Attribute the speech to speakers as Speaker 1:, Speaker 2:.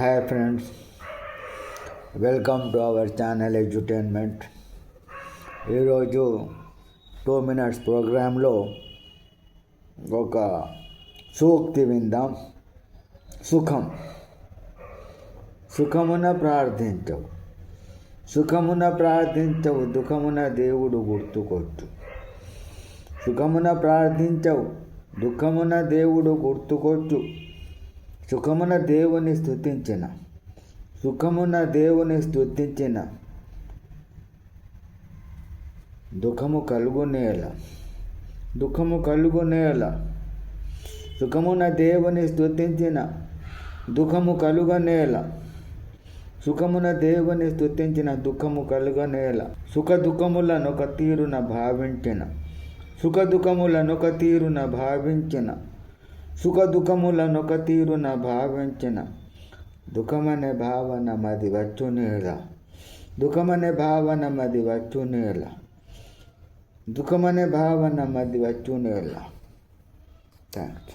Speaker 1: Hi friends, welcome to our channel edutainment. ఈరోజు 2 minutes ప్రోగ్రాంలో ఒక సూక్తి విందాం. సుఖమున ప్రార్థించవు, దుఃఖమున దేవుడు గుర్తుకొచ్చు. సుఖమున ప్రార్థించవు, దుఃఖమున దేవుడు గుర్తుకొచ్చు. సుఖమున దేవుని స్తుతించిన దుఃఖము కలుగునేల. సుఖమున దేవుని స్తుతించిన దుఃఖము కలుగనేల. సుఖ దుఃఖములను ఒక తీరున భావించిన దుఃఖమనే భావన మది వచ్చునేల. థ్యాంక్స్.